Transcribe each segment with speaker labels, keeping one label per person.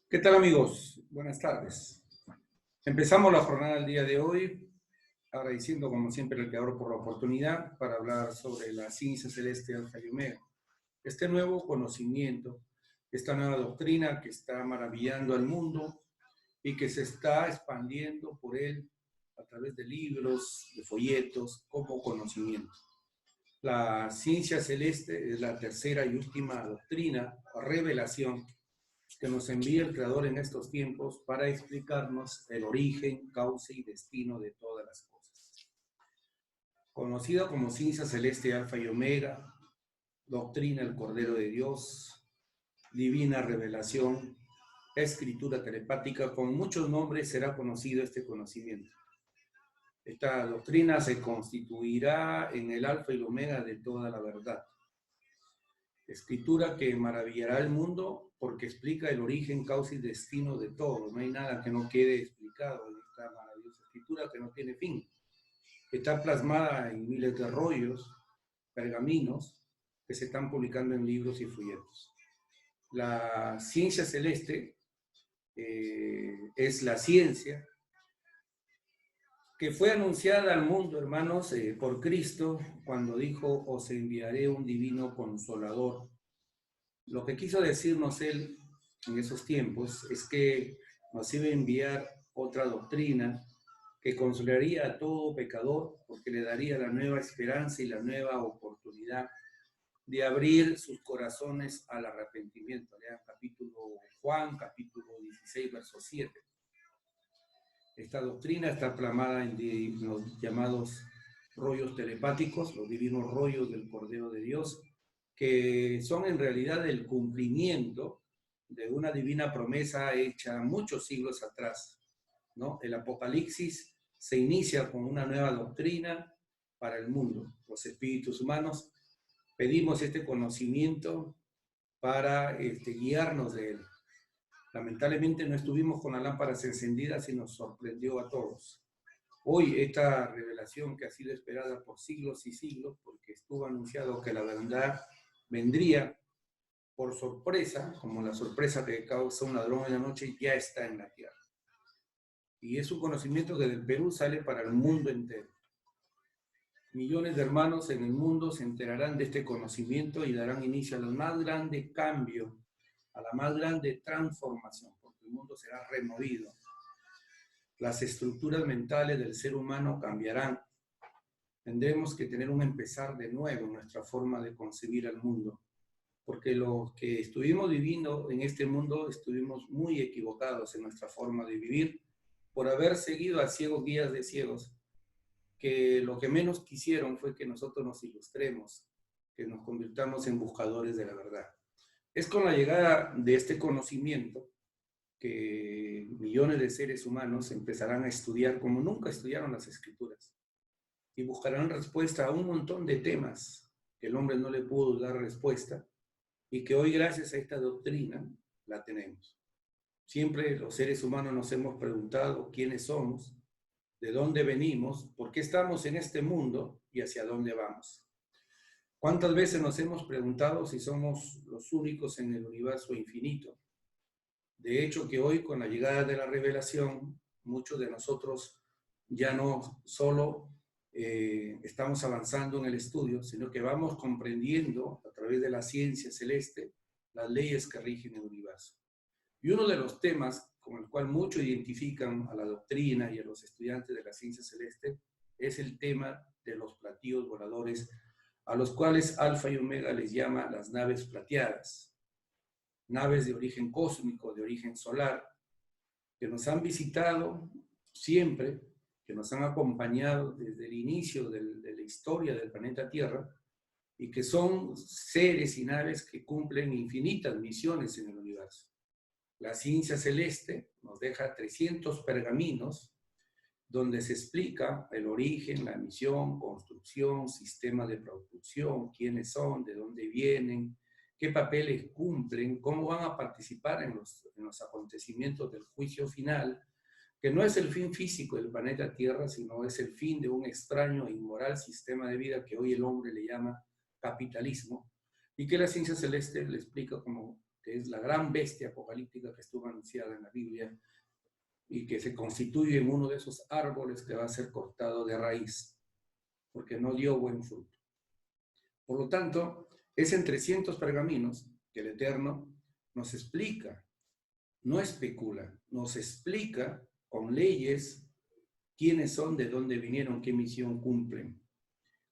Speaker 1: ¿Qué tal, amigos? Buenas tardes. Empezamos la jornada del día de hoy agradeciendo como siempre al Creador por la oportunidad para hablar sobre la ciencia celeste Alfa y Omega. Este nuevo conocimiento, esta nueva doctrina que está maravillando al mundo y que se está expandiendo por él a través de libros, de folletos, como conocimiento. La ciencia celeste es la tercera y última doctrina o revelación que nos envía el Creador en estos tiempos para explicarnos el origen, causa y destino de todas las cosas. Conocida como ciencia celeste Alfa y Omega, doctrina el Cordero de Dios, divina revelación, escritura telepática, con muchos nombres será conocido este conocimiento. Esta doctrina se constituirá en el Alfa y el Omega de toda la verdad. Escritura que maravillará el mundo porque explica el origen, causa y destino de todo. No hay nada que no quede explicado en esta maravillosa escritura que no tiene fin. Está plasmada en miles de rollos, pergaminos, que se están publicando en libros y folletos. La ciencia celeste es la ciencia que fue anunciada al mundo, hermanos, por Cristo, cuando dijo, os enviaré un divino consolador. Lo que quiso decirnos él en esos tiempos es que nos iba a enviar otra doctrina que consolaría a todo pecador porque le daría la nueva esperanza y la nueva oportunidad de abrir sus corazones al arrepentimiento. Lean capítulo Juan, capítulo 16, verso 7. Esta doctrina está plasmada en los llamados rollos telepáticos, los divinos rollos del Cordero de Dios, que son en realidad el cumplimiento de una divina promesa hecha muchos siglos atrás, ¿no? El Apocalipsis se inicia con una nueva doctrina para el mundo. Los espíritus humanos pedimos este conocimiento para guiarnos de él. Lamentablemente no estuvimos con las lámparas encendidas y nos sorprendió a todos. Hoy esta revelación que ha sido esperada por siglos y siglos, porque estuvo anunciado que la verdad vendría por sorpresa, como la sorpresa que causa un ladrón en la noche, ya está en la tierra. Y es un conocimiento que del Perú sale para el mundo entero. Millones de hermanos en el mundo se enterarán de este conocimiento y darán inicio al más grande cambio, a la más grande transformación, porque el mundo será removido. Las estructuras mentales del ser humano cambiarán. Tendremos que tener un empezar de nuevo en nuestra forma de concebir al mundo, porque los que estuvimos viviendo en este mundo estuvimos muy equivocados en nuestra forma de vivir por haber seguido a ciegos guías de ciegos, que lo que menos quisieron fue que nosotros nos ilustremos, que nos convirtamos en buscadores de la verdad. Es con la llegada de este conocimiento que millones de seres humanos empezarán a estudiar como nunca estudiaron las escrituras y buscarán respuesta a un montón de temas que el hombre no le pudo dar respuesta y que hoy gracias a esta doctrina la tenemos. Siempre los seres humanos nos hemos preguntado quiénes somos, de dónde venimos, por qué estamos en este mundo y hacia dónde vamos. ¿Cuántas veces nos hemos preguntado si somos los únicos en el universo infinito? De hecho, que hoy con la llegada de la revelación, muchos de nosotros ya no solo estamos avanzando en el estudio, sino que vamos comprendiendo a través de la ciencia celeste las leyes que rigen el universo. Y uno de los temas con el cual muchos identifican a la doctrina y a los estudiantes de la ciencia celeste es el tema de los platillos voladores, a los cuales Alfa y Omega les llama las naves plateadas, naves de origen cósmico, de origen solar, que nos han visitado siempre, que nos han acompañado desde el inicio de la historia del planeta Tierra y que son seres y naves que cumplen infinitas misiones en el universo. La ciencia celeste nos deja 300 pergaminos donde se explica el origen, la misión, construcción, sistema de producción, quiénes son, de dónde vienen, qué papeles cumplen, cómo van a participar en los acontecimientos del juicio final, que no es el fin físico del planeta Tierra, sino es el fin de un extraño e inmoral sistema de vida que hoy el hombre le llama capitalismo, y que la ciencia celeste le explica como que es la gran bestia apocalíptica que estuvo anunciada en la Biblia y que se constituye en uno de esos árboles que va a ser cortado de raíz, porque no dio buen fruto. Por lo tanto, es en 300 pergaminos que el Eterno nos explica, no especula, nos explica con leyes quiénes son, de dónde vinieron, qué misión cumplen.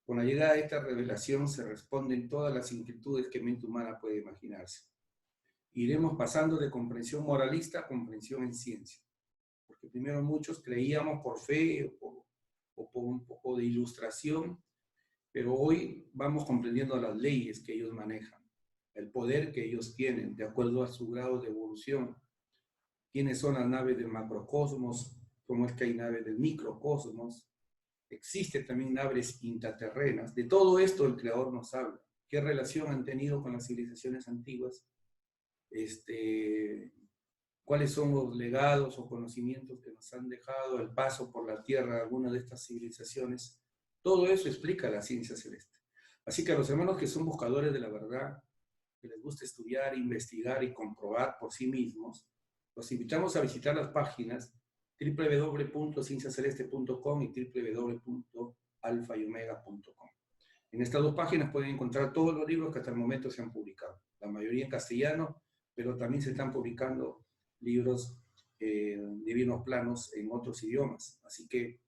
Speaker 1: Con la llegada de esta revelación se responden todas las inquietudes que mente humana puede imaginarse. Iremos pasando de comprensión moralista a comprensión en ciencia, porque primero muchos creíamos por fe o por un poco de ilustración, pero hoy vamos comprendiendo las leyes que ellos manejan, el poder que ellos tienen de acuerdo a su grado de evolución, quiénes son las naves del macrocosmos, cómo es que hay naves del microcosmos, existen también naves intraterrenas. De todo esto el Creador nos habla. ¿Qué relación han tenido con las civilizaciones antiguas? ¿Cuáles son los legados o conocimientos que nos han dejado el paso por la Tierra de alguna de estas civilizaciones? Todo eso explica la ciencia celeste. Así que a los hermanos que son buscadores de la verdad, que les gusta estudiar, investigar y comprobar por sí mismos, los invitamos a visitar las páginas www.cienciaceleste.com y www.alfayomega.com. En estas dos páginas pueden encontrar todos los libros que hasta el momento se han publicado, la mayoría en castellano, pero también se están publicando libros divinos planos en otros idiomas. Así que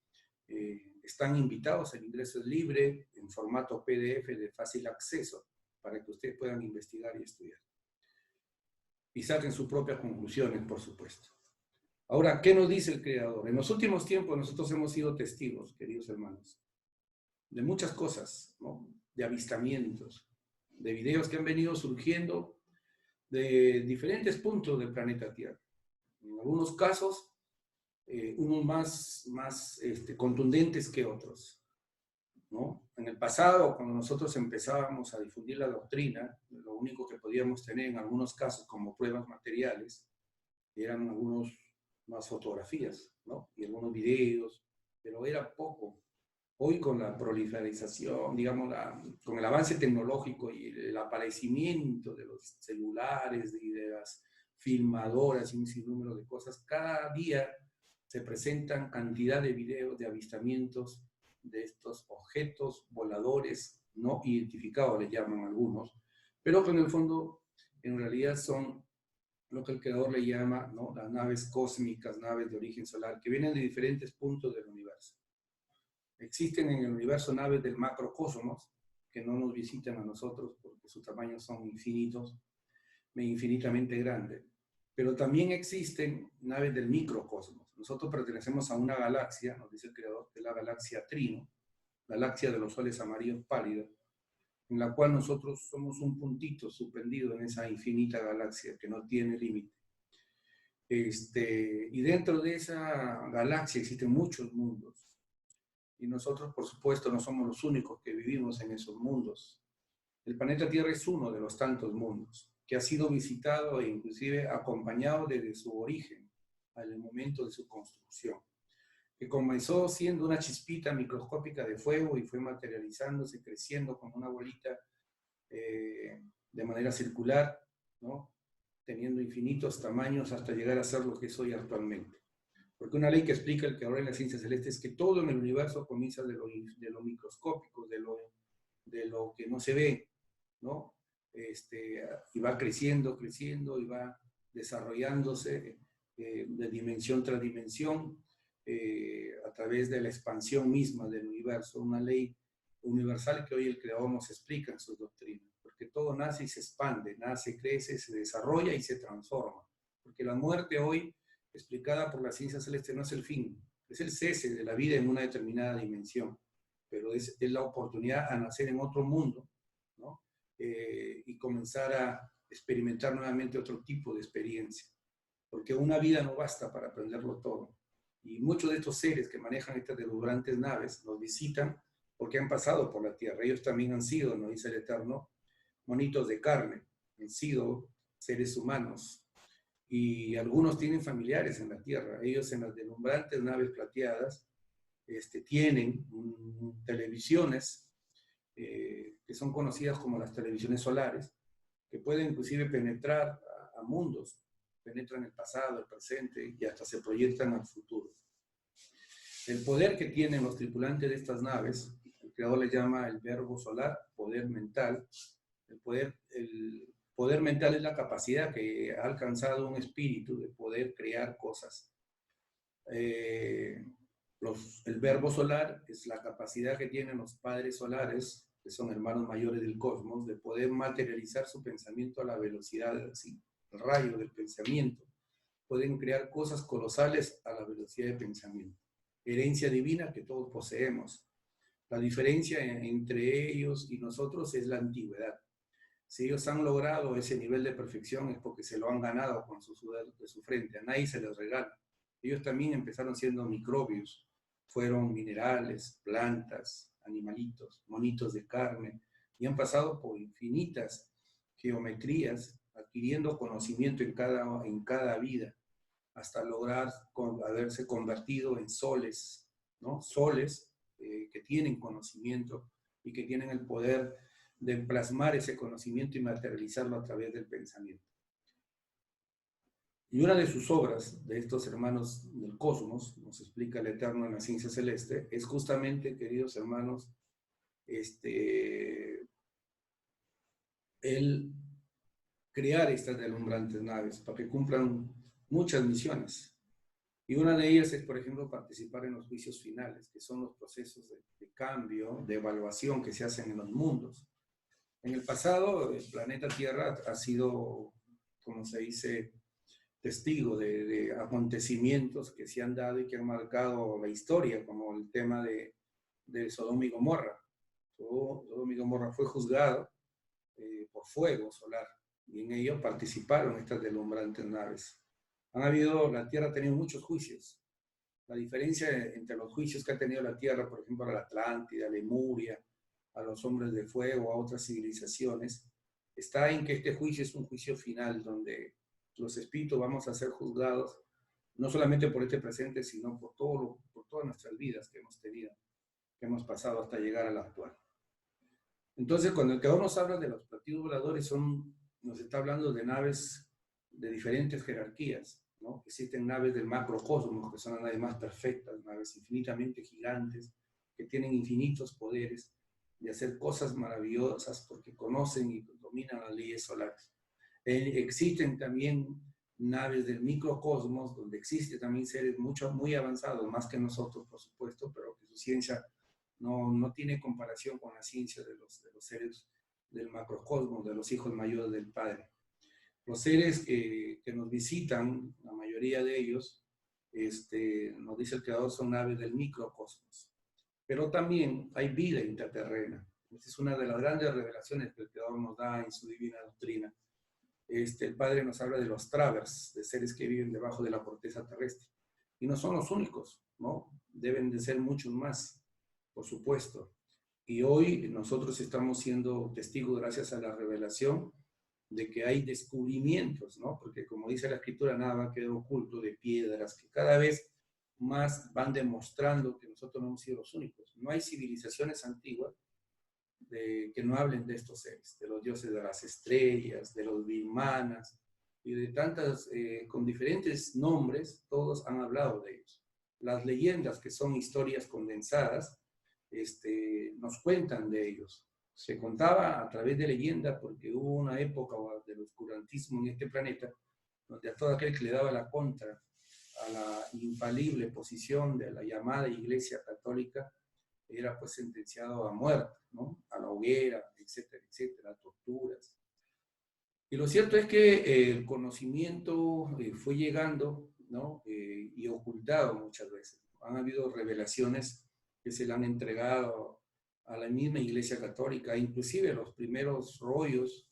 Speaker 1: están invitados, el ingreso es libre, en formato PDF de fácil acceso, para que ustedes puedan investigar y estudiar. Y saquen sus propias conclusiones, por supuesto. Ahora, ¿qué nos dice el Creador? En los últimos tiempos nosotros hemos sido testigos, queridos hermanos, de muchas cosas, ¿no? De avistamientos, de videos que han venido surgiendo de diferentes puntos del planeta Tierra. En algunos casos, unos más contundentes que otros, ¿no? En el pasado, cuando nosotros empezábamos a difundir la doctrina, lo único que podíamos tener en algunos casos como pruebas materiales eran unas fotografías, ¿no? Y algunos videos, pero era poco. Hoy con la proliferación, digamos, con el avance tecnológico y el aparecimiento de los celulares y de las filmadoras y un sinnúmero de cosas, cada día se presentan cantidad de videos de avistamientos de estos objetos voladores no identificados, les llaman algunos, pero que en el fondo, en realidad son lo que el Creador le llama, ¿no? Las naves cósmicas, naves de origen solar, que vienen de diferentes puntos del universo. Existen en el universo naves del macrocosmos, que no nos visitan a nosotros porque sus tamaños son infinitos, infinitamente grandes. Pero también existen naves del microcosmos. Nosotros pertenecemos a una galaxia, nos dice el Creador, que es la galaxia Trino, galaxia de los soles amarillos pálidos, en la cual nosotros somos un puntito suspendido en esa infinita galaxia que no tiene límite. Y dentro de esa galaxia existen muchos mundos. Y nosotros, por supuesto, no somos los únicos que vivimos en esos mundos. El planeta Tierra es uno de los tantos mundos que ha sido visitado e inclusive acompañado desde su origen, al momento de su construcción, que comenzó siendo una chispita microscópica de fuego y fue materializándose, creciendo como una bolita de manera circular, ¿no? Teniendo infinitos tamaños hasta llegar a ser lo que es hoy actualmente. Porque una ley que explica el Creador en la ciencia celeste es que todo en el universo comienza de lo microscópico, de lo que no se ve, ¿no? Y va creciendo y va desarrollándose de dimensión tras dimensión a través de la expansión misma del universo, una ley universal que hoy el Creador nos explica en sus doctrinas, porque todo nace y se expande, nace, crece, se desarrolla y se transforma, porque la muerte hoy, explicada por la ciencia celeste, no es el fin, es el cese de la vida en una determinada dimensión, pero es la oportunidad a nacer en otro mundo, ¿no? Y comenzar a experimentar nuevamente otro tipo de experiencia, porque una vida no basta para aprenderlo todo. Y muchos de estos seres que manejan estas deslumbrantes naves nos visitan porque han pasado por la Tierra. Ellos también han sido, nos dice el Eterno, monitos de carne, han sido seres humanos. Y algunos tienen familiares en la Tierra. Ellos en las deslumbrantes naves plateadas tienen televisiones que son conocidas como las televisiones solares, que pueden inclusive penetrar a mundos, penetran el pasado, el presente y hasta se proyectan al futuro. El poder que tienen los tripulantes de estas naves, el creador le llama el verbo solar, poder mental. El poder mental es la capacidad que ha alcanzado un espíritu de poder crear cosas. El verbo solar es la capacidad que tienen los padres solares, que son hermanos mayores del cosmos, de poder materializar su pensamiento a la velocidad, así, el rayo del pensamiento. Pueden crear cosas colosales a la velocidad de pensamiento. Herencia divina que todos poseemos. La diferencia entre ellos y nosotros es la antigüedad. Si ellos han logrado ese nivel de perfección es porque se lo han ganado con su sudor de su frente. A nadie se les regala. Ellos también empezaron siendo microbios. Fueron minerales, plantas, animalitos, monitos de carne, y han pasado por infinitas geometrías, adquiriendo conocimiento en cada vida, hasta lograr haberse convertido en soles, ¿no? Soles que tienen conocimiento y que tienen el poder de plasmar ese conocimiento y materializarlo a través del pensamiento. Y una de sus obras, de estos hermanos del cosmos, nos explica el Eterno en la ciencia celeste, es justamente, queridos hermanos, el crear estas deslumbrantes naves para que cumplan muchas misiones. Y una de ellas es, por ejemplo, participar en los juicios finales, que son los procesos de cambio, de evaluación que se hacen en los mundos. En el pasado, el planeta Tierra ha sido, como se dice, testigo de acontecimientos que se han dado y que han marcado la historia, como el tema de Sodoma y Gomorra. Sodoma y Gomorra fue juzgado por fuego solar, y en ello participaron estas deslumbrantes naves. La Tierra ha tenido muchos juicios. La diferencia entre los juicios que ha tenido la Tierra, por ejemplo, a la Atlántida, a Lemuria, a los hombres de fuego, a otras civilizaciones, está en que este juicio es un juicio final, donde los espíritus vamos a ser juzgados, no solamente por este presente, sino por todas nuestras vidas que hemos tenido, que hemos pasado hasta llegar a la actual. Entonces, cuando el creador nos habla de los platillos voladores, nos está hablando de naves de diferentes jerarquías, ¿no? Existen naves del macrocosmos, que son las naves más perfectas, naves infinitamente gigantes, que tienen infinitos poderes de hacer cosas maravillosas porque conocen y dominan las leyes solares. Existen también naves del microcosmos, donde existen también seres muy avanzados, más que nosotros, por supuesto, pero que su ciencia no tiene comparación con la ciencia de los seres del macrocosmos, de los hijos mayores del Padre. Los seres que nos visitan, la mayoría de ellos, nos dice el Creador, son naves del microcosmos. Pero también hay vida intraterrena. Esta es una de las grandes revelaciones que el Creador nos da en su divina doctrina. El Padre nos habla de los travers, de seres que viven debajo de la corteza terrestre. Y no son los únicos, ¿no? Deben de ser muchos más, por supuesto. Y hoy nosotros estamos siendo testigos, gracias a la revelación, de que hay descubrimientos, ¿no? Porque como dice la Escritura, nada va a quedar oculto, de piedras que cada vez más van demostrando que nosotros no hemos sido los únicos. No hay civilizaciones antiguas que no hablen de estos seres, de los dioses de las estrellas, de los Vihmanas, y de tantas, con diferentes nombres, todos han hablado de ellos. Las leyendas, que son historias condensadas, nos cuentan de ellos. Se contaba a través de leyenda porque hubo una época del oscurantismo en este planeta donde a todo aquel que le daba la contra a la infalible posición de la llamada Iglesia Católica era pues sentenciado a muerte, ¿no? A la hoguera, etcétera, etcétera, a torturas. Y lo cierto es que el conocimiento fue llegando, ¿no? Y ocultado muchas veces. Han habido revelaciones que se le han entregado a la misma Iglesia Católica, inclusive los primeros rollos,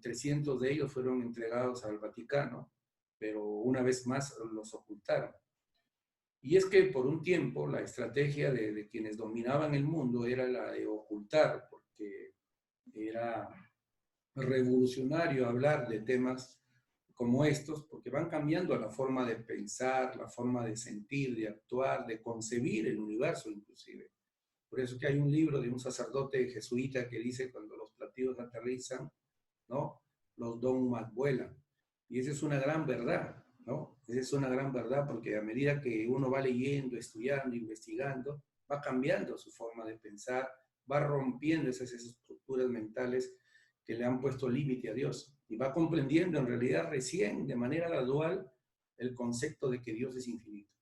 Speaker 1: 300 de ellos fueron entregados al Vaticano, pero una vez más los ocultaron. Y es que por un tiempo la estrategia de quienes dominaban el mundo era la de ocultar, porque era revolucionario hablar de temas como estos, porque van cambiando la forma de pensar, la forma de sentir, de actuar, de concebir el universo inclusive. Por eso que hay un libro de un sacerdote jesuita que dice: cuando los platillos aterrizan, ¿no?, los dogmas vuelan. Y esa es una gran verdad, ¿no? Esa es una gran verdad porque a medida que uno va leyendo, estudiando, investigando, va cambiando su forma de pensar, va rompiendo esas estructuras mentales que le han puesto límite a Dios y va comprendiendo en realidad recién, de manera gradual, el concepto de que Dios es infinito.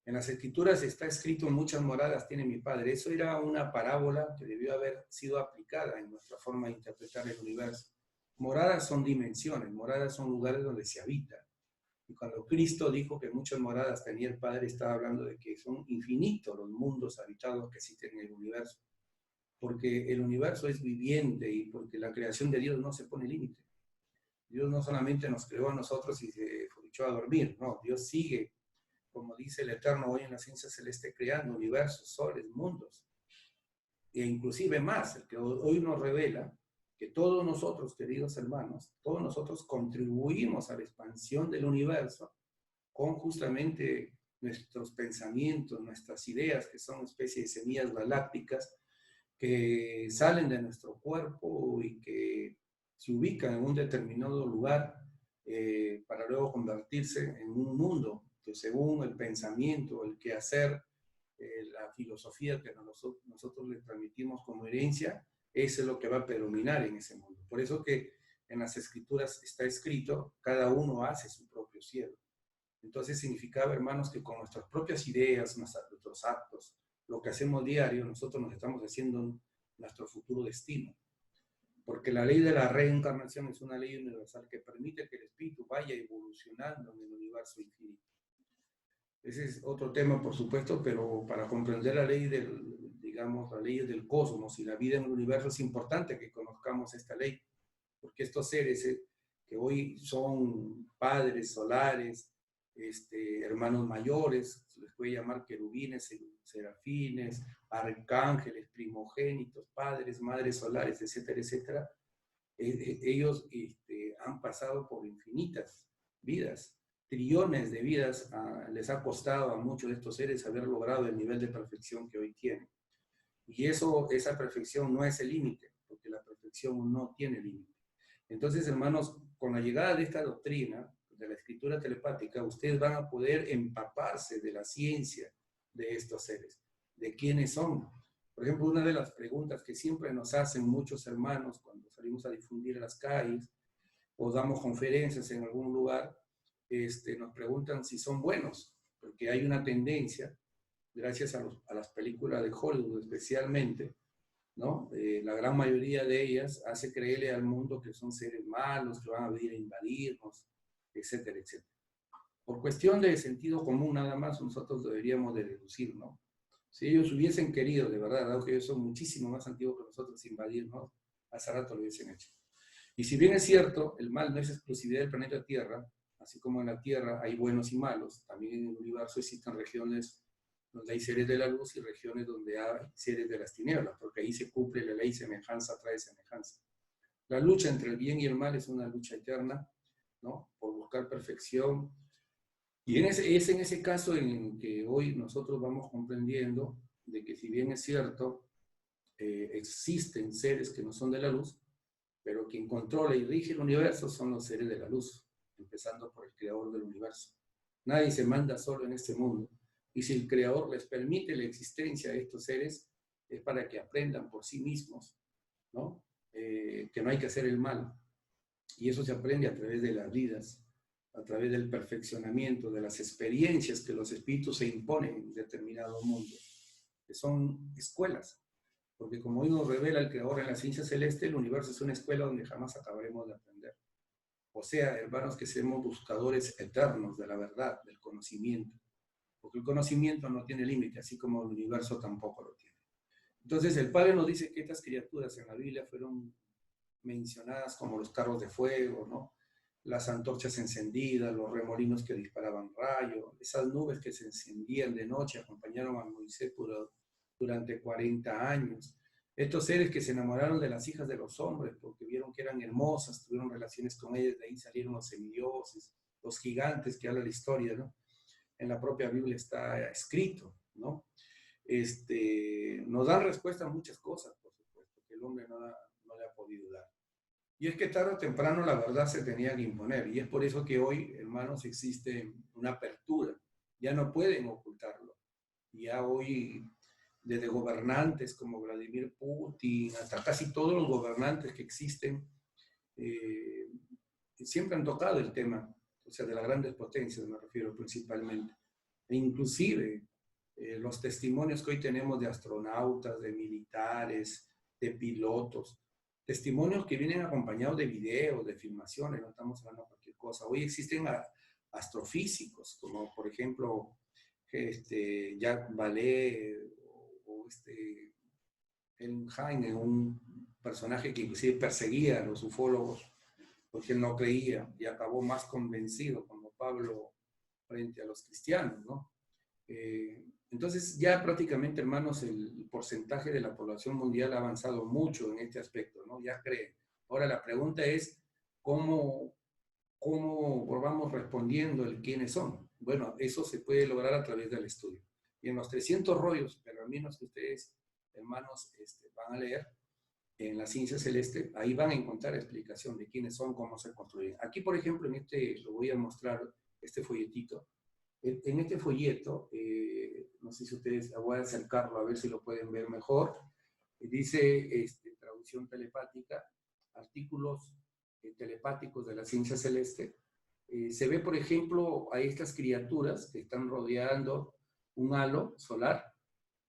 Speaker 1: En las Escrituras está escrito: muchas moradas tiene mi Padre. Eso era una parábola que debió haber sido aplicada en nuestra forma de interpretar el universo. Moradas son dimensiones, moradas son lugares donde se habita. Y cuando Cristo dijo que muchas moradas tenía el Padre, estaba hablando de que son infinitos los mundos habitados que existen en el universo. Porque el universo es viviente y porque la creación de Dios no se pone límite. Dios no solamente nos creó a nosotros y se echó a dormir, no, Dios sigue, como dice el Eterno hoy en la ciencia celeste, creando universos, soles, mundos, e inclusive más, el que hoy nos revela que todos nosotros, queridos hermanos, todos nosotros contribuimos a la expansión del universo con justamente nuestros pensamientos, nuestras ideas, que son especies de semillas galácticas que salen de nuestro cuerpo y que se ubican en un determinado lugar para luego convertirse en un mundo que, según el pensamiento, el quehacer, la filosofía que nosotros le transmitimos como herencia, eso es lo que va a predominar en ese mundo. Por eso que en las Escrituras está escrito: cada uno hace su propio cielo. Entonces significaba, hermanos, que con nuestras propias ideas, nuestros actos, lo que hacemos diario, nosotros nos estamos haciendo nuestro futuro destino. Porque la ley de la reencarnación es una ley universal que permite que el espíritu vaya evolucionando en el universo infinito. Ese es otro tema, por supuesto, pero para comprender la ley del, digamos, la ley del cosmos y la vida en el universo es importante que conozcamos esta ley, porque estos seres que hoy son padres solares, hermanos mayores, se les puede llamar querubines, serafines, arcángeles, primogénitos, padres, madres solares, etcétera, etcétera, ellos han pasado por infinitas vidas, trillones de vidas. Les ha costado a muchos de estos seres haber logrado el nivel de perfección que hoy tienen. Y esa perfección no es el límite, porque la perfección no tiene límite. Entonces, hermanos, con la llegada de esta doctrina, de la escritura telepática, ustedes van a poder empaparse de la ciencia de estos seres, de quiénes son. Por ejemplo, una de las preguntas que siempre nos hacen muchos hermanos cuando salimos a difundir a las calles o damos conferencias en algún lugar, nos preguntan si son buenos, porque hay una tendencia, gracias a las películas de Hollywood especialmente, ¿no? La gran mayoría de ellas hace creerle al mundo que son seres malos, que van a venir a invadirnos, etcétera, etcétera. Por cuestión de sentido común nada más, nosotros deberíamos de deducir, ¿no? Si ellos hubiesen querido, de verdad, dado que ellos son muchísimo más antiguos que nosotros, invadirnos, hace rato lo hubiesen hecho. Y si bien es cierto, el mal no es exclusividad del planeta Tierra, así como en la Tierra hay buenos y malos, también en el universo existen regiones donde hay seres de la luz y regiones donde hay seres de las tinieblas, porque ahí se cumple la ley: semejanza trae semejanza. La lucha entre el bien y el mal es una lucha eterna, ¿no? Por buscar perfección. Y es en ese caso en que hoy nosotros vamos comprendiendo de que, si bien es cierto, existen seres que no son de la luz, pero quien controla y rige el universo son los seres de la luz, empezando por el creador del universo. Nadie se manda solo en este mundo. Y si el creador les permite la existencia de estos seres, es para que aprendan por sí mismos, ¿no? Que no hay que hacer el mal. Y eso se aprende a través de las vidas, a través del perfeccionamiento, de las experiencias que los espíritus se imponen en determinado mundo, que son escuelas. Porque como hoy nos revela el creador en la ciencia celeste, el universo es una escuela donde jamás acabaremos de aprender. O sea, hermanos, que seamos buscadores eternos de la verdad, del conocimiento. Porque el conocimiento no tiene límite, así como el universo tampoco lo tiene. Entonces, el Padre nos dice que estas criaturas en la Biblia fueron mencionadas como los carros de fuego, ¿no? Las antorchas encendidas, los remolinos que disparaban rayos, esas nubes que se encendían de noche acompañaron a Moisés durante 40 años. Estos seres que se enamoraron de las hijas de los hombres porque vieron que eran hermosas, tuvieron relaciones con ellas, de ahí salieron los semidioses, los gigantes que habla la historia, ¿no? En la propia Biblia está escrito, ¿no? Nos dan respuesta a muchas cosas, por supuesto, que el hombre no le ha podido dar. Y es que tarde o temprano la verdad se tenía que imponer. Y es por eso que hoy, hermanos, existe una apertura. Ya no pueden ocultarlo. Ya hoy, desde gobernantes como Vladimir Putin, hasta casi todos los gobernantes que existen, eh, siempre han tocado el tema, o sea, de las grandes potencias me refiero principalmente. E inclusive los testimonios que hoy tenemos de astronautas, de militares, de pilotos, testimonios que vienen acompañados de videos, de filmaciones, no estamos hablando de cualquier cosa. Hoy existen astrofísicos, como por ejemplo Jacques Vallée o Helen Heine, un personaje que inclusive perseguía a los ufólogos porque él no creía y acabó más convencido como Pablo frente a los cristianos, ¿no? Entonces ya prácticamente, hermanos, el porcentaje de la población mundial ha avanzado mucho en este aspecto, ¿no? Ya creen. Ahora la pregunta es, ¿cómo vamos respondiendo el quiénes son? Bueno, eso se puede lograr a través del estudio. Y en los 300 rollos pergaminos que ustedes, hermanos, van a leer, en la ciencia celeste, ahí van a encontrar explicación de quiénes son, cómo se construyen. Aquí, por ejemplo, lo voy a mostrar, este folletito. En este folleto, no sé si ustedes, voy a acercarlo a ver si lo pueden ver mejor, dice traducción telepática, artículos telepáticos de la ciencia celeste. Se ve, por ejemplo, a estas criaturas que están rodeando un halo solar,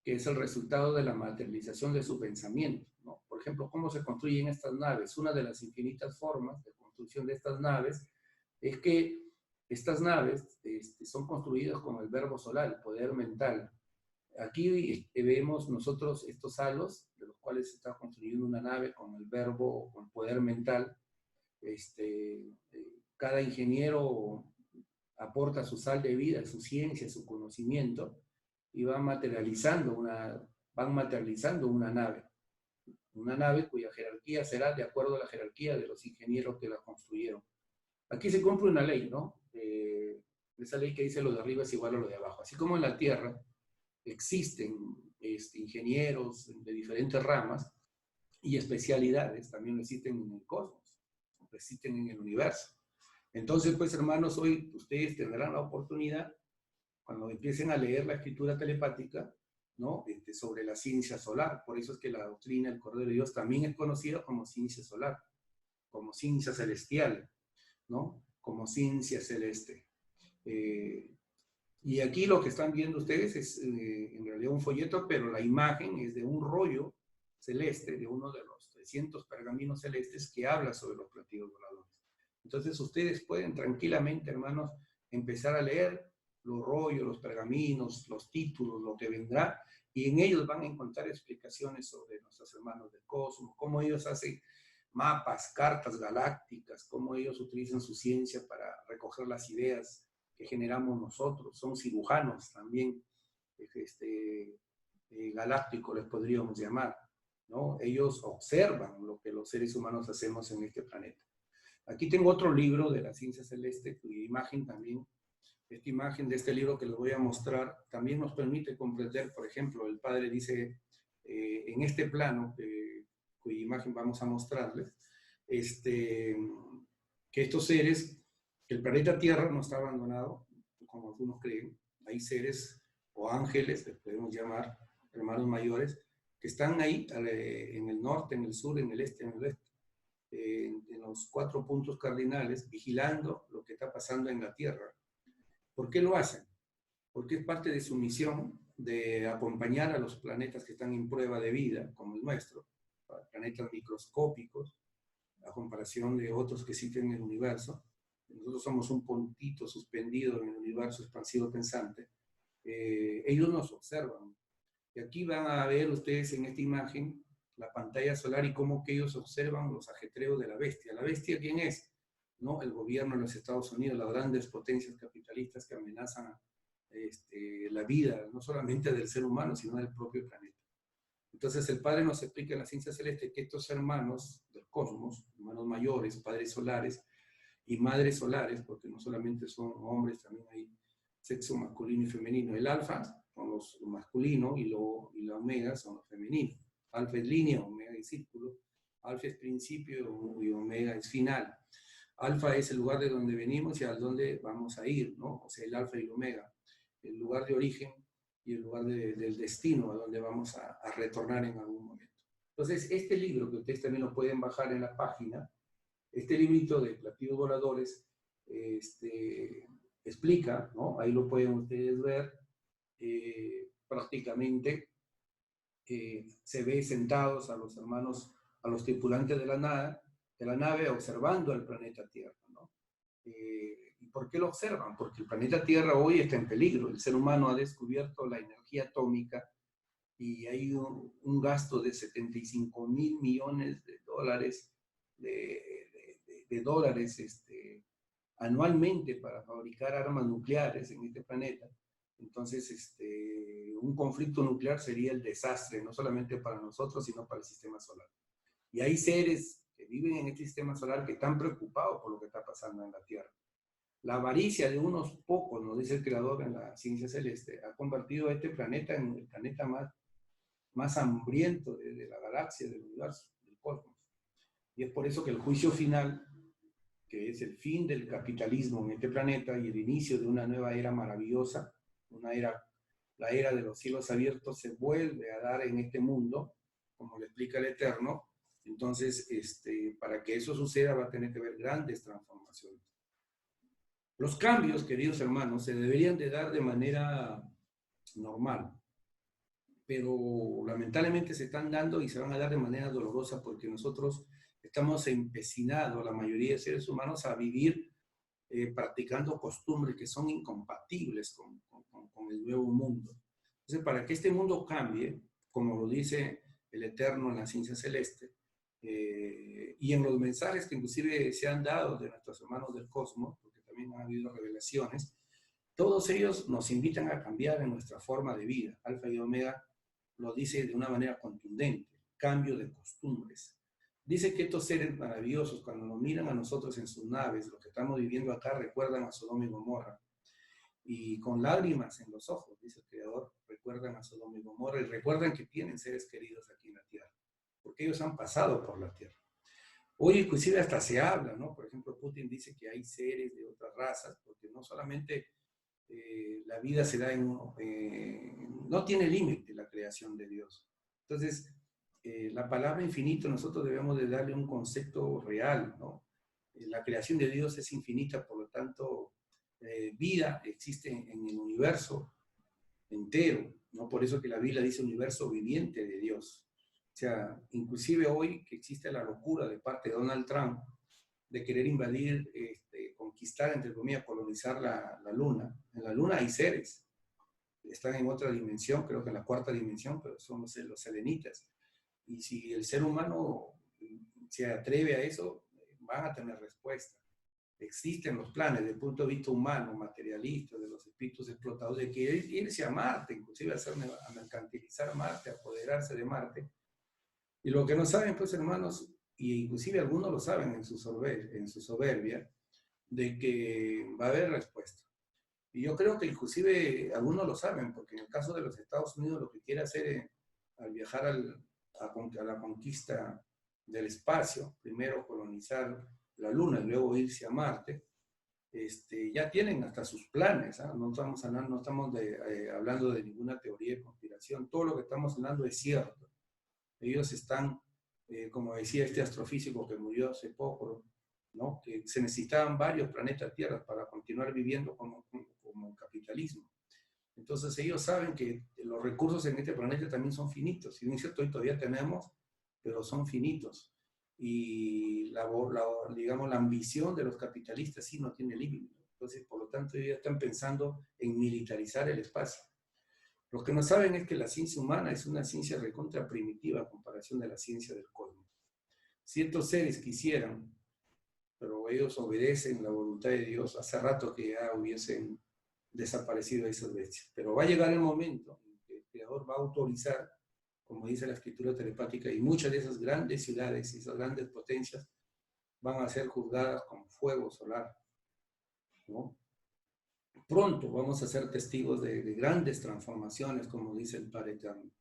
Speaker 1: que es el resultado de la materialización de su pensamiento, ¿no? Por ejemplo, ¿cómo se construyen estas naves? Una de las infinitas formas de construcción de estas naves es que estas naves son construidas con el verbo solar, el poder mental. Aquí vemos nosotros estos halos, de los cuales se está construyendo una nave con el verbo, con el poder mental. Cada ingeniero aporta su sal de vida, su ciencia, su conocimiento, y van materializando una nave cuya jerarquía será de acuerdo a la jerarquía de los ingenieros que la construyeron. Aquí se cumple una ley, ¿no? Esa ley que dice lo de arriba es igual a lo de abajo. Así como en la Tierra existen ingenieros de diferentes ramas y especialidades, también existen en el cosmos, existen en el universo. Entonces, pues hermanos, hoy ustedes tendrán la oportunidad, cuando empiecen a leer la escritura telepática, ¿no? Sobre la ciencia solar. Por eso es que la doctrina del Cordero de Dios también es conocida como ciencia solar, como ciencia celestial, ¿no? Como ciencia celeste. Y aquí lo que están viendo ustedes es en realidad un folleto, pero la imagen es de un rollo celeste, de uno de los 300 pergaminos celestes que habla sobre los platillos voladores. Entonces ustedes pueden tranquilamente, hermanos, empezar a leer los rollos, los pergaminos, los títulos, lo que vendrá, y en ellos van a encontrar explicaciones sobre nuestros hermanos del cosmos, cómo ellos hacen mapas, cartas galácticas, cómo ellos utilizan su ciencia para recoger las ideas que generamos nosotros. Son cirujanos también, galácticos les podríamos llamar, ¿no? Ellos observan lo que los seres humanos hacemos en este planeta. Aquí tengo otro libro de la ciencia celeste, cuya imagen también, esta imagen de este libro que les voy a mostrar, también nos permite comprender, por ejemplo, el padre dice, en este plano, cuya imagen vamos a mostrarles, que estos seres, que el planeta Tierra no está abandonado, como algunos creen, hay seres o ángeles, les podemos llamar hermanos mayores, que están ahí en el norte, en el sur, en el este, en el oeste, en los 4 puntos cardinales, vigilando lo que está pasando en la Tierra. ¿Por qué lo hacen? Porque es parte de su misión de acompañar a los planetas que están en prueba de vida, como el nuestro, planetas microscópicos, a comparación de otros que existen en el universo. Nosotros somos un puntito suspendido en el universo expansivo pensante. Ellos nos observan. Y aquí van a ver ustedes en esta imagen la pantalla solar y cómo que ellos observan los ajetreos de la bestia. ¿La bestia quién es? ¿No? El gobierno de los Estados Unidos, las grandes potencias capitalistas que amenazan la vida, no solamente del ser humano, sino del propio planeta. Entonces el Padre nos explica en la ciencia celeste que estos hermanos del cosmos, hermanos mayores, padres solares y madres solares, porque no solamente son hombres, también hay sexo masculino y femenino. El alfa son los masculinos y la omega son los femeninos. Alfa es línea, omega es círculo, Alfa es principio y omega es final. Alfa es el lugar de donde venimos y a dónde vamos a ir, ¿no? O sea, el alfa y el omega, el lugar de origen y el lugar del destino a donde vamos a retornar en algún momento. Entonces, este libro, que ustedes también lo pueden bajar en la página, este librito de Platillos Voladores, explica, ¿no? Ahí lo pueden ustedes ver, prácticamente se ve sentados a los hermanos, a los tripulantes de la nave observando el planeta Tierra, ¿no? ¿Y por qué lo observan? Porque el planeta Tierra hoy está en peligro. El ser humano ha descubierto la energía atómica y hay un gasto de 75.000 millones de dólares, de dólares anualmente para fabricar armas nucleares en este planeta. Entonces, un conflicto nuclear sería el desastre, no solamente para nosotros, sino para el sistema solar. Y hay seres que viven en este sistema solar que están preocupados por lo que está pasando en la Tierra. La avaricia de unos pocos, nos dice el creador en la ciencia celeste, ha convertido a este planeta en el planeta más hambriento de la galaxia, del universo, del cosmos. Y es por eso que el juicio final, que es el fin del capitalismo en este planeta y el inicio de una nueva era maravillosa, la era de los cielos abiertos, se vuelve a dar en este mundo, como le explica el Eterno. Entonces, para que eso suceda va a tener que haber grandes transformaciones. Los cambios, queridos hermanos, se deberían de dar de manera normal, pero lamentablemente se están dando y se van a dar de manera dolorosa porque nosotros estamos empecinados, la mayoría de seres humanos, a vivir practicando costumbres que son incompatibles con el nuevo mundo. Entonces, para que este mundo cambie, como lo dice el Eterno en la ciencia celeste, y en los mensajes que inclusive se han dado de nuestros hermanos del cosmos, porque también han habido revelaciones, todos ellos nos invitan a cambiar en nuestra forma de vida. Alfa y Omega lo dice de una manera contundente, cambio de costumbres. Dice que estos seres maravillosos, cuando nos miran a nosotros en sus naves, lo que estamos viviendo acá, recuerdan a Sodoma y Gomorra. Y con lágrimas en los ojos, dice el Creador, recuerdan a Sodoma y Gomorra y recuerdan que tienen seres queridos aquí en la tierra, porque ellos han pasado por la tierra. Hoy inclusive hasta se habla, ¿no? Por ejemplo, Putin dice que hay seres de otras razas, porque no solamente la vida se da no tiene límite la creación de Dios. Entonces, la palabra infinito nosotros debemos de darle un concepto real, ¿no? La creación de Dios es infinita, por lo tanto, vida existe en el universo entero, ¿no? Por eso que la Biblia dice universo viviente de Dios. O sea, inclusive hoy que existe la locura de parte de Donald Trump de querer invadir, conquistar, entre comillas, colonizar la Luna. En la Luna hay seres, están en otra dimensión, creo que en la cuarta dimensión, pero son los selenitas. Y si el ser humano se atreve a eso, van a tener respuesta. Existen los planes desde el punto de vista humano, materialista, de los espíritus explotadores, de que irse a Marte, inclusive a mercantilizar Marte, a apoderarse de Marte. Y lo que no saben, pues, hermanos, y inclusive algunos lo saben en su soberbia, de que va a haber respuesta. Y yo creo que inclusive algunos lo saben, porque en el caso de los Estados Unidos lo que quiere hacer al viajar a la conquista del espacio, primero colonizar la Luna y luego irse a Marte, ya tienen hasta sus planes, ¿eh? No estamos hablando de ninguna teoría de conspiración, todo lo que estamos hablando es cierto. Ellos están, como decía este astrofísico que murió hace poco, ¿no? Que se necesitaban varios planetas Tierra para continuar viviendo como capitalismo. Entonces ellos saben que los recursos en este planeta también son finitos. Si bien es cierto, hoy todavía tenemos, pero son finitos. Y digamos, la ambición de los capitalistas sí no tiene límite. Entonces, por lo tanto, ellos están pensando en militarizar el espacio. Lo que no saben es que la ciencia humana es una ciencia recontra primitiva a comparación de la ciencia del cosmos. Ciertos seres quisieran, pero ellos obedecen la voluntad de Dios, hace rato que ya hubiesen desaparecido esas bestias. Pero va a llegar el momento en que el Creador va a autorizar, como dice la escritura telepática, y muchas de esas grandes ciudades y esas grandes potencias van a ser juzgadas con fuego solar, ¿no? Pronto vamos a ser testigos de grandes transformaciones, como dice el Padre Eterno.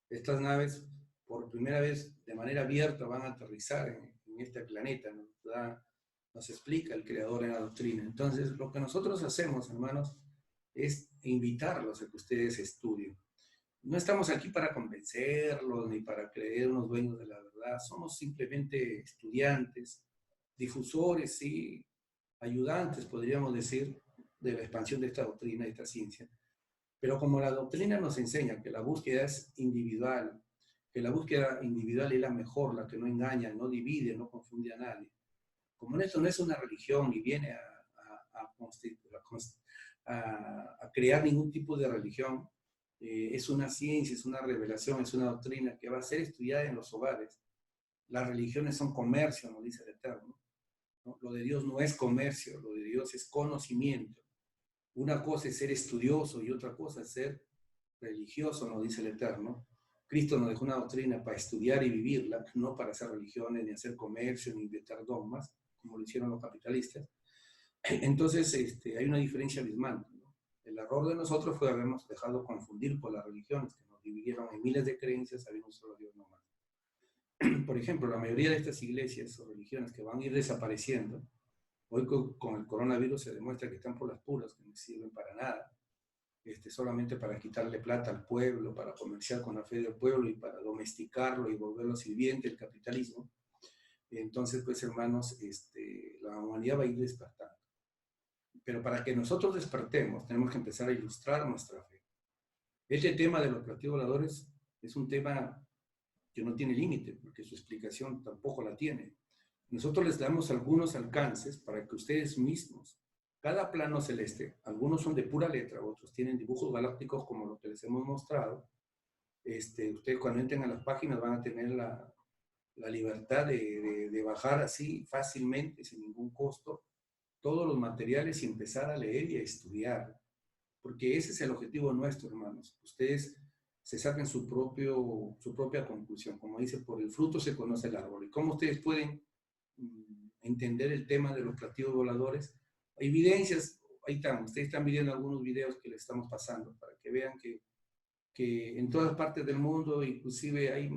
Speaker 1: Estas naves por primera vez de manera abierta van a aterrizar en este planeta, nos explica el Creador en la doctrina. Entonces, lo que nosotros hacemos, hermanos, es invitarlos a que ustedes estudien. No estamos aquí para convencerlos ni para creernos dueños de la verdad. Somos simplemente estudiantes, difusores y ayudantes, podríamos decir, de la expansión de esta doctrina, de esta ciencia. Pero como la doctrina nos enseña que la búsqueda es individual, que la búsqueda individual es la mejor, la que no engaña, no divide, no confunde a nadie. Como esto no es una religión y viene a crear ningún tipo de religión, es una ciencia, es una revelación, es una doctrina que va a ser estudiada en los hogares. Las religiones son comercio, nos dice el Eterno, ¿no? Lo de Dios no es comercio, lo de Dios es conocimiento. Una cosa es ser estudioso y otra cosa es ser religioso, nos dice el Eterno. Cristo nos dejó una doctrina para estudiar y vivirla, no para hacer religiones, ni hacer comercio, ni inventar dogmas, como lo hicieron los capitalistas. Entonces, hay una diferencia abismante, ¿no? El error de nosotros fue habernos dejado confundir por las religiones, que nos dividieron en miles de creencias, habiendo un solo Dios nomás. Por ejemplo, la mayoría de estas iglesias o religiones que van a ir desapareciendo, hoy con el coronavirus se demuestra que están por las puras, que no sirven para nada, solamente para quitarle plata al pueblo, para comerciar con la fe del pueblo y para domesticarlo y volverlo sirviente, el capitalismo. Entonces, pues hermanos, la humanidad va a ir despertando. Pero para que nosotros despertemos, tenemos que empezar a ilustrar nuestra fe. Este tema de los platillos voladores es un tema que no tiene límite, porque su explicación tampoco la tiene. Nosotros les damos algunos alcances para que ustedes mismos, cada plano celeste, algunos son de pura letra, otros tienen dibujos galácticos como lo que les hemos mostrado. Ustedes cuando entren a las páginas van a tener la libertad de bajar así fácilmente, sin ningún costo, todos los materiales y empezar a leer y a estudiar. Porque ese es el objetivo nuestro, hermanos. Ustedes se saquen su propia conclusión. Como dice, por el fruto se conoce el árbol. ¿Y cómo ustedes pueden entender el tema de los platillos voladores? Hay evidencias, ahí están, ustedes están viendo algunos videos que les estamos pasando para que vean que en todas partes del mundo, inclusive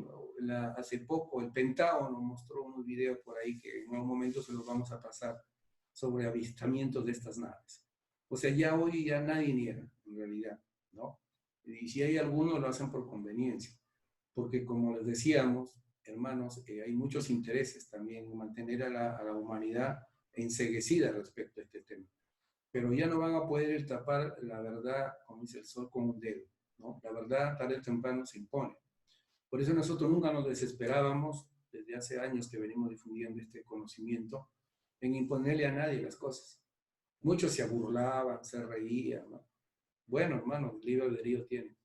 Speaker 1: hace poco el Pentágono mostró unos videos por ahí que en algún momento se los vamos a pasar sobre avistamientos de estas naves. O sea, ya hoy ya nadie niega, en realidad, ¿no? Y si hay algunos lo hacen por conveniencia, porque como les decíamos, hermanos, hay muchos intereses también en mantener a la humanidad enceguecida respecto a este tema. Pero ya no van a poder tapar la verdad, como dice el sol, con un dedo, ¿no? La verdad tarde o temprano se impone. Por eso nosotros nunca nos desesperábamos, desde hace años que venimos difundiendo este conocimiento, en imponerle a nadie las cosas. Muchos se burlaban, se reían, ¿no? Bueno, hermano, libre albedrío tiene.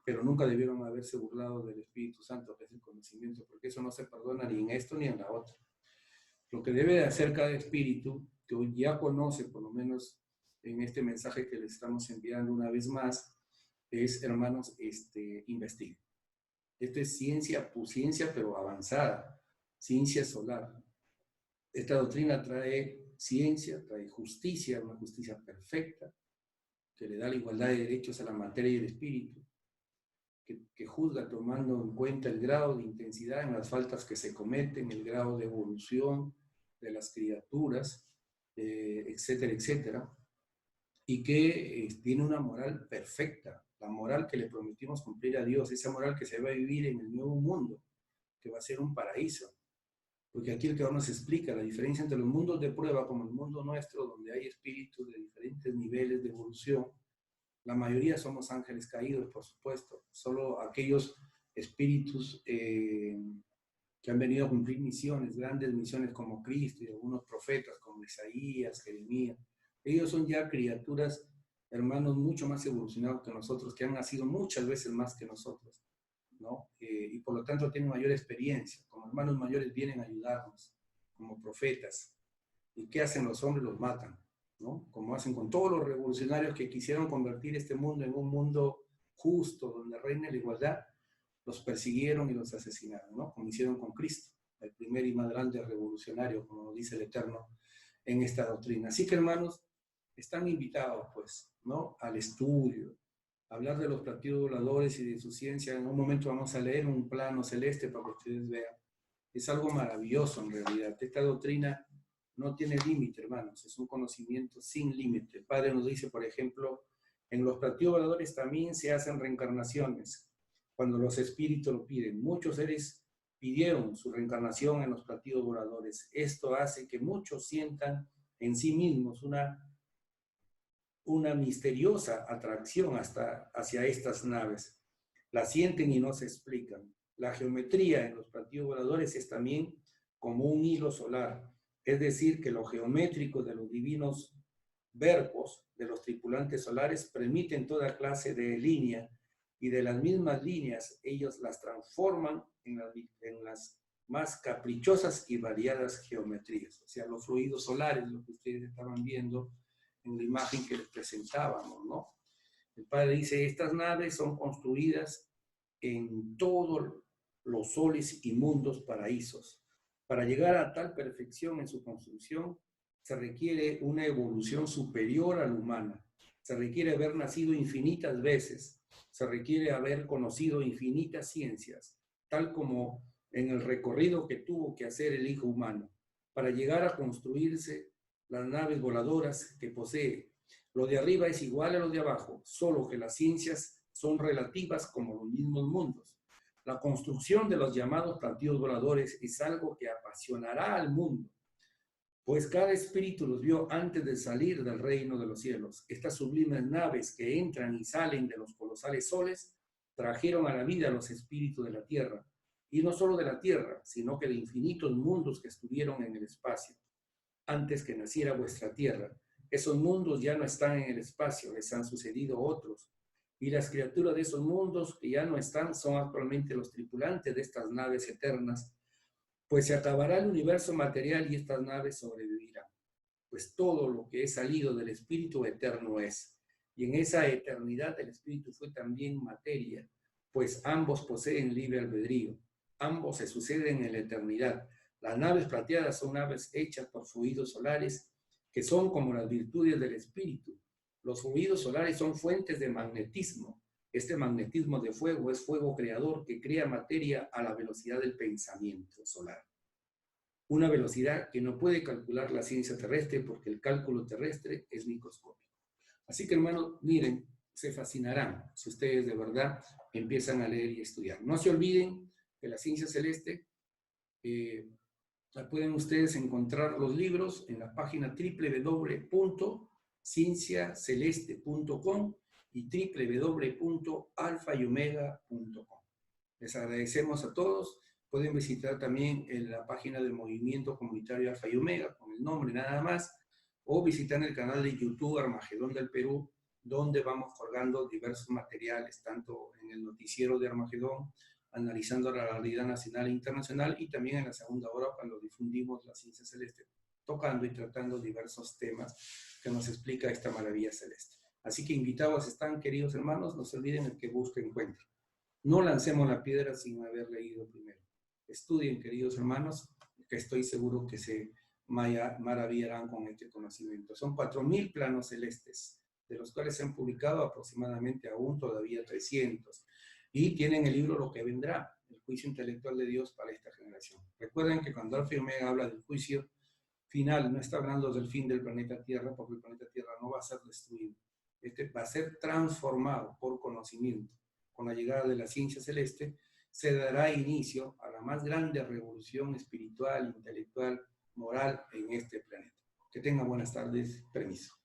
Speaker 1: Pero nunca debieron haberse burlado del Espíritu Santo, que es el conocimiento, porque eso no se perdona ni en esto ni en la otra. Lo que debe de hacer cada espíritu, que hoy ya conoce, por lo menos en este mensaje que les estamos enviando una vez más, es, hermanos, investiguen. Esto es ciencia, pero avanzada, ciencia solar. Esta doctrina trae ciencia, trae justicia, una justicia perfecta, que le da la igualdad de derechos a la materia y el espíritu, que juzga tomando en cuenta el grado de intensidad en las faltas que se cometen, el grado de evolución de las criaturas, etcétera, etcétera, y que tiene una moral perfecta, la moral que le prometimos cumplir a Dios, esa moral que se va a vivir en el nuevo mundo, que va a ser un paraíso. Porque aquí el Creador nos explica la diferencia entre los mundos de prueba, como el mundo nuestro, donde hay espíritus de diferentes niveles de evolución. La mayoría somos ángeles caídos, por supuesto. Solo aquellos espíritus que han venido a cumplir misiones, grandes misiones como Cristo y algunos profetas como Isaías, Jeremías. Ellos son ya criaturas, hermanos, mucho más evolucionados que nosotros, que han nacido muchas veces más que nosotros, ¿no? Y por lo tanto tienen mayor experiencia. Como hermanos mayores vienen a ayudarnos, como profetas. ¿Y qué hacen los hombres? Los matan, ¿no? Como hacen con todos los revolucionarios que quisieron convertir este mundo en un mundo justo, donde reine la igualdad, los persiguieron y los asesinaron, ¿no? Como hicieron con Cristo, el primer y más grande revolucionario, como dice el Eterno en esta doctrina. Así que, hermanos, están invitados, pues, ¿no? Al estudio, hablar de los platillos voladores y de su ciencia. En un momento vamos a leer un plano celeste para que ustedes vean. Es algo maravilloso en realidad. Esta doctrina no tiene límite, hermanos. Es un conocimiento sin límite. El Padre nos dice, por ejemplo, en los platillos voladores también se hacen reencarnaciones cuando los espíritus lo piden. Muchos seres pidieron su reencarnación en los platillos voladores. Esto hace que muchos sientan en sí mismos una misteriosa atracción hacia estas naves. La sienten y no se explican. La geometría en los platillos voladores es también como un hilo solar, es decir, que lo geométrico de los divinos verbos de los tripulantes solares permiten toda clase de línea, y de las mismas líneas ellos las transforman en las más caprichosas y variadas geometrías. O sea, los fluidos solares, lo que ustedes estaban viendo en la imagen que les presentábamos, ¿no? El Padre dice, estas naves son construidas en todos los soles y mundos paraísos. Para llegar a tal perfección en su construcción, se requiere una evolución superior a la humana. Se requiere haber nacido infinitas veces. Se requiere haber conocido infinitas ciencias, tal como en el recorrido que tuvo que hacer el Hijo humano, para llegar a construirse las naves voladoras que posee. Lo de arriba es igual a lo de abajo, solo que las ciencias son relativas como los mismos mundos. La construcción de los llamados platillos voladores es algo que apasionará al mundo, pues cada espíritu los vio antes de salir del reino de los cielos. Estas sublimes naves que entran y salen de los colosales soles trajeron a la vida a los espíritus de la tierra, y no solo de la tierra, sino que de infinitos mundos que estuvieron en el espacio antes que naciera vuestra tierra. Esos mundos ya no están en el espacio, les han sucedido otros, y las criaturas de esos mundos que ya no están son actualmente los tripulantes de estas naves eternas, pues se acabará el universo material y estas naves sobrevivirán, pues todo lo que es salido del espíritu eterno es, y en esa eternidad el espíritu fue también materia, pues ambos poseen libre albedrío, ambos se suceden en la eternidad. Las naves plateadas son naves hechas por fluidos solares, que son como las virtudes del espíritu. Los fluidos solares son fuentes de magnetismo. Este magnetismo de fuego es fuego creador que crea materia a la velocidad del pensamiento solar. Una velocidad que no puede calcular la ciencia terrestre porque el cálculo terrestre es microscópico. Así que, hermanos, miren, se fascinarán si ustedes de verdad empiezan a leer y estudiar. No se olviden que la ciencia celeste pueden ustedes encontrar los libros en la página www.cienciaceleste.com y www.alfayomega.com. Les agradecemos a todos. Pueden visitar también en la página del Movimiento Comunitario Alfa y Omega, con el nombre nada más, o visitar el canal de YouTube Armagedón del Perú, donde vamos colgando diversos materiales, tanto en el noticiero de Armagedón, analizando la realidad nacional e internacional, y también en la segunda hora cuando difundimos la ciencia celeste, tocando y tratando diversos temas que nos explica esta maravilla celeste. Así que invitados están, queridos hermanos, no se olviden el que busque encuentre. No lancemos la piedra sin haber leído primero. Estudien, queridos hermanos, que estoy seguro que se maravillarán con este conocimiento. Son 4.000 planos celestes, de los cuales se han publicado aproximadamente aún todavía 300. Y tienen el libro Lo que vendrá, el juicio intelectual de Dios para esta generación. Recuerden que cuando Alfa y Omega habla del juicio final, no está hablando del fin del planeta Tierra, porque el planeta Tierra no va a ser destruido. Este va a ser transformado por conocimiento. Con la llegada de la ciencia celeste, se dará inicio a la más grande revolución espiritual, intelectual, moral en este planeta. Que tengan buenas tardes. Permiso.